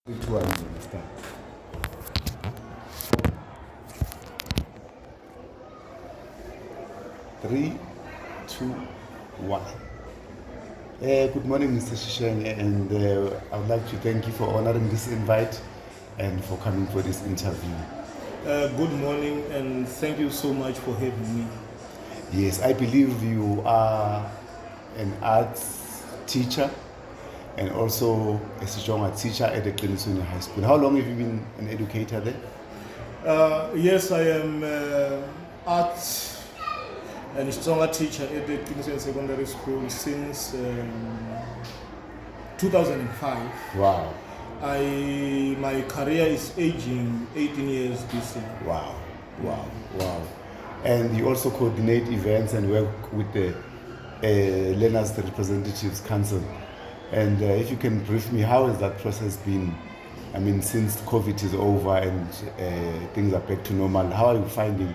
Which one do we start? 3, 2, 1. Good morning, Mr. Shisheng, and I would like to thank you for honoring this invite and for coming for this interview. Good morning, and thank you so much for having me. Yes, I believe you are an arts teacher and also a Setsonga teacher at the Qinisweni High School. How long have you been an educator there? Yes, I am arts and Setsonga teacher at the Qinisweni Secondary School since 2005. Wow, My career is aging 18 years this year. wow, wow, wow. And you also coordinate events and work with the Learners Representatives Council. And if you can brief me, how has that process been? I mean, since COVID is over and things are back to normal, how are you finding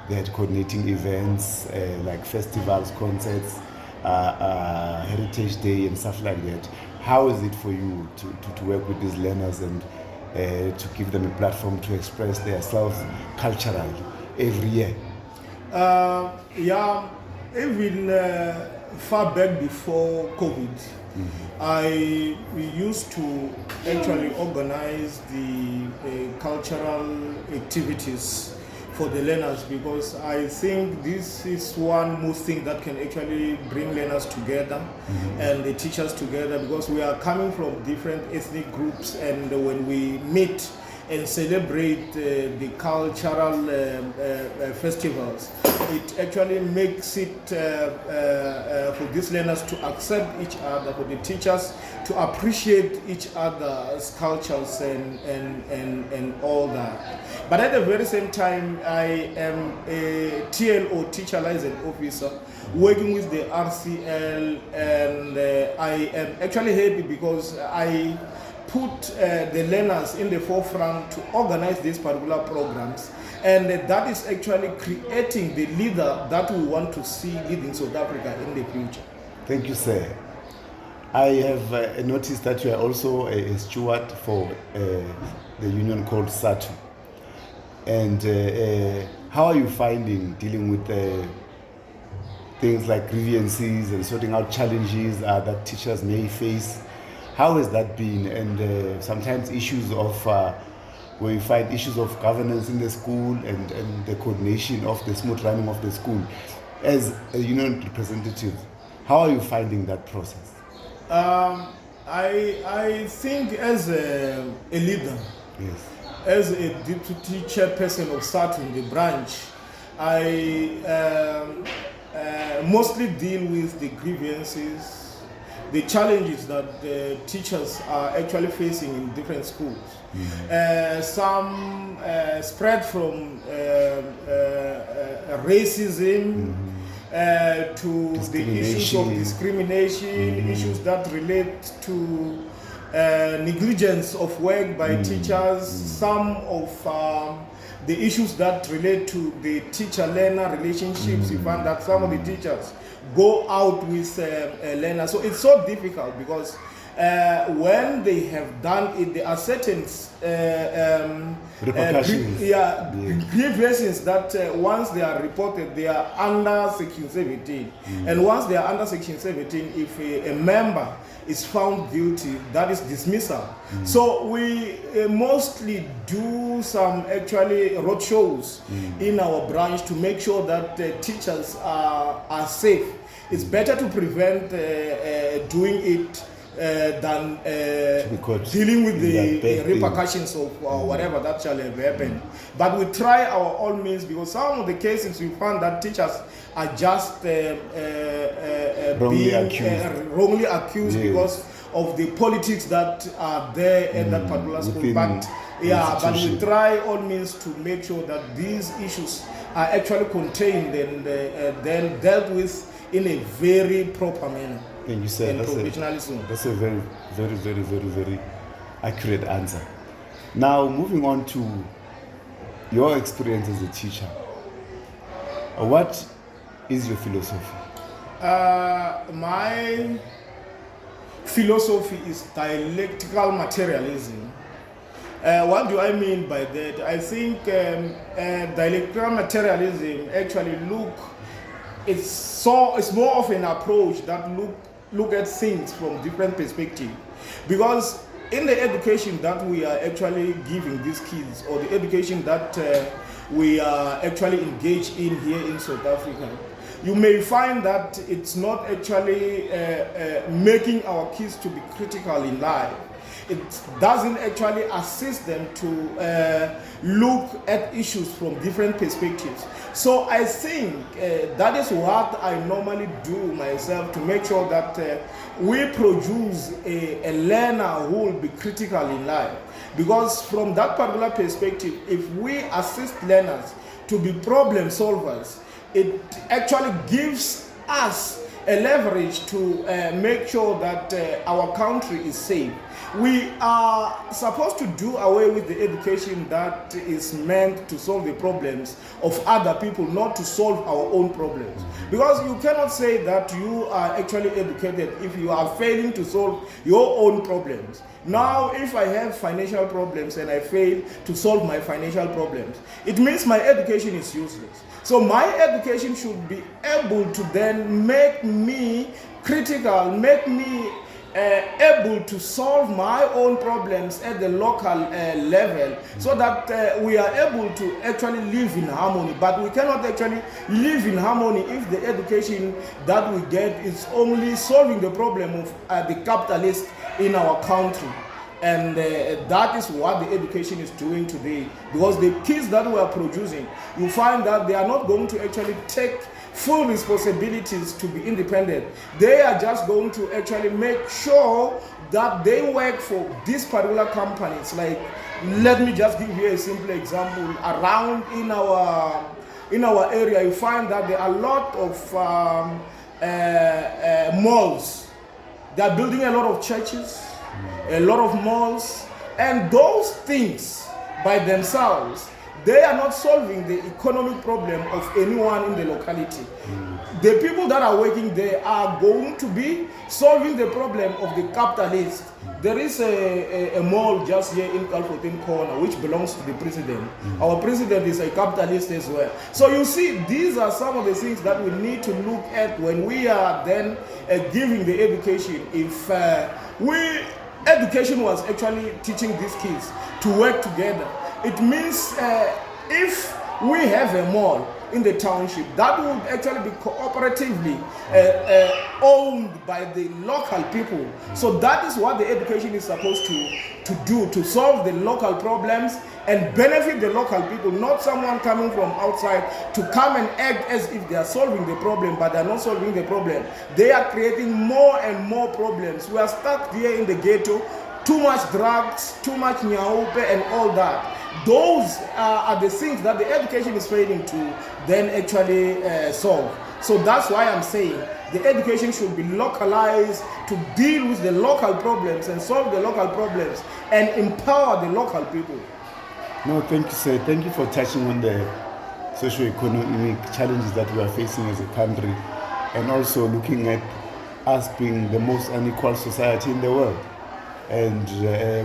that coordinating events like festivals, concerts, Heritage Day and stuff like that? How is it for you to work with these learners and to give them a platform to express themselves culturally every year? Yeah, even far back before COVID, we used to actually organize the cultural activities for the learners, because I think this is one more thing that can actually bring learners together and the teachers together, because we are coming from different ethnic groups, and when we meet and celebrate the cultural festivals, it actually makes it for these learners to accept each other, for the teachers to appreciate each other's cultures and all that. But at the very same time, I am a TLO, teacher liaison officer, working with the RCL, and I am actually happy because I put the learners in the forefront to organize these particular programs, and that is actually creating the leader that we want to see leading South Africa in the future. Thank you, sir. I have noticed that you are also a steward for the union called SATU. And how are you finding dealing with things like grievances and sorting out challenges that teachers may face? How has that been? And sometimes issues of where you find issues of governance in the school and the coordination of the smooth running of the school. As a union representative, how are you finding that process? I think as a leader, Yes. as a deputy chairperson of SATU, the branch, I mostly deal with the grievances, the challenges that the teachers are actually facing in different schools. Some spread from racism to the issues of discrimination, issues that relate to negligence of work by teachers, some of the issues that relate to the teacher-learner relationships. You find that some of the teachers go out with learners. So it's so difficult because when they have done it, there are certain Repercussions. grievances that once they are reported, they are under Section 17. And once they are under Section 17, if a member is found guilty, that is dismissal. So we mostly do some actually roadshows in our branch to make sure that teachers are safe. It's better to prevent doing it than dealing with the repercussions of whatever that shall have happened. But we try our all means, because some of the cases we found that teachers are just wrongly accused because of the politics that are there at that particular school. But we try all means to make sure that these issues are actually contained and then dealt with in a very proper manner. Thank you, sir. That's a very, very, very, very, very accurate answer. Now, moving on to your experience as a teacher, what is your philosophy? My philosophy is dialectical materialism. What do I mean by that? I think dialectical materialism actually it's more of an approach that look at things from different perspectives. Because in the education that we are actually giving these kids, or the education that we are actually engaged in here in South Africa, you may find that it's not actually making our kids to be critical in life. It doesn't actually assist them to look at issues from different perspectives. So I think that is what I normally do myself, to make sure that we produce a learner who will be critical in life. Because from that particular perspective, if we assist learners to be problem solvers, it actually gives us a leverage to make sure that our country is safe. We are supposed to do away with the education that is meant to solve the problems of other people, not to solve our own problems. Because you cannot say that you are actually educated if you are failing to solve your own problems. Now, if I have financial problems and I fail to solve my financial problems, it means my education is useless. So my education should be able to then make me critical, make me able to solve my own problems at the local level, so that we are able to actually live in harmony. But we cannot actually live in harmony if the education that we get is only solving the problem of the capitalists in our country. And that is what the education is doing today. Because the kids that we are producing, you find that they are not going to actually take full responsibilities to be independent. They are just going to actually make sure that they work for these particular companies. Like, let me just give you a simple example. Around in our area, you find that there are a lot of malls. They are building a lot of churches, a lot of malls, and those things by themselves, they are not solving the economic problem of anyone in the locality. The people that are working there are going to be solving the problem of the capitalists. There is a mall just here in Calfourteen Corner which belongs to the president. Our president is a capitalist as well. So you see, these are some of the things that we need to look at when we are then giving the education. If education was actually teaching these kids to work together, it means if we have a mall in the township, that would actually be cooperatively owned by the local people. So that is what the education is supposed to do, to solve the local problems and benefit the local people, not someone coming from outside to come and act as if they are solving the problem, but they are not solving the problem. They are creating more and more problems. We are stuck here in the ghetto, too much drugs, too much nyaupe and all that. Those are the things that the education is failing to then actually solve. So that's why I'm saying the education should be localized to deal with the local problems and solve the local problems and empower the local people. No, thank you, sir. Thank you for touching on the socio-economic challenges that we are facing as a country, and also looking at us being the most unequal society in the world. And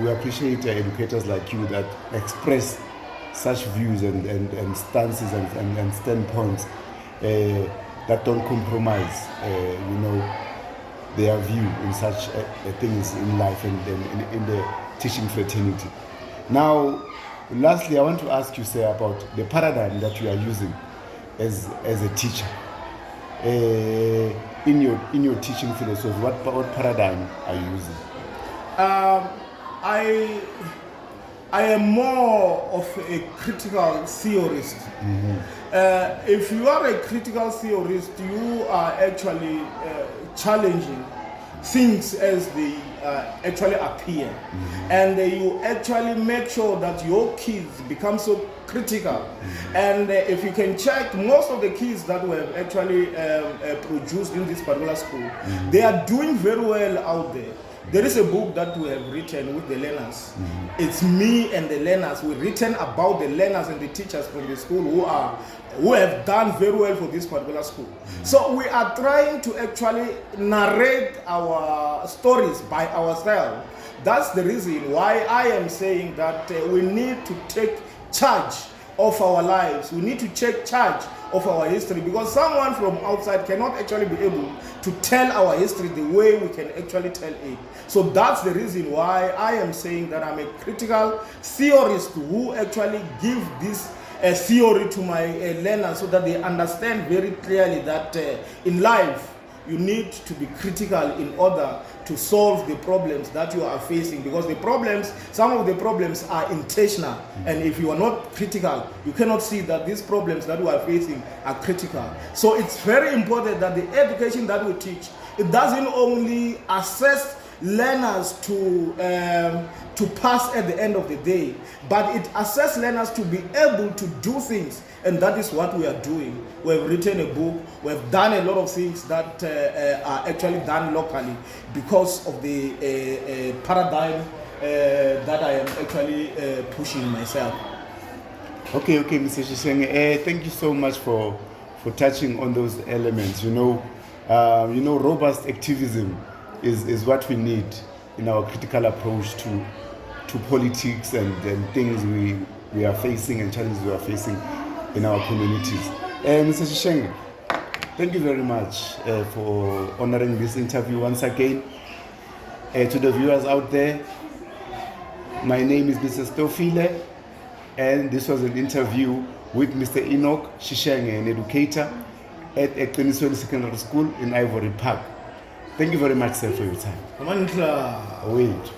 we appreciate educators like you that express such views and stances and standpoints that don't compromise, their view in such things in life and in the teaching fraternity. Now, lastly, I want to ask you, sir, about the paradigm that you are using as a teacher. In your teaching philosophy, what paradigm are you using? I am more of a critical theorist. If you are a critical theorist, you are actually challenging things as they actually appear, and you actually make sure that your kids become so critical. And if you can check, most of the kids that we have actually produced in this particular school, they are doing very well out there. There is a book that we have written with the learners. It's me and the learners. We've written about the learners and the teachers from the school who have done very well for this particular school. So we are trying to actually narrate our stories by ourselves, that's the reason why I am saying that we need to take charge of our lives. We need to take charge of our history, because someone from outside cannot actually be able to tell our history the way we can actually tell it. So that's the reason why I am saying that I'm a critical theorist who actually give this theory to my learners so that they understand very clearly that in life you need to be critical in order to solve the problems that you are facing, because the problems, some of the problems are intentional, and if you are not critical, you cannot see that these problems that we are facing are critical. So it's very important that the education that we teach, it doesn't only assess learners to pass at the end of the day, but it assesses learners to be able to do things, and that is what we are doing. We have written a book, we have done a lot of things that are actually done locally because of the paradigm that I am actually pushing myself. Okay, Mr. Shishenge, thank you so much for touching on those elements. Robust activism is what we need in our critical approach to politics and things we are facing and challenges we are facing in our communities. Mr. Shishenge, thank you very much for honoring this interview once again. To the viewers out there, my name is Mr. Stofile, and this was an interview with Mr. Enoch Shishenge, an educator at Eqinisweni Secondary School in Ivory Park. Thank you very much, sir, for your time. Wait.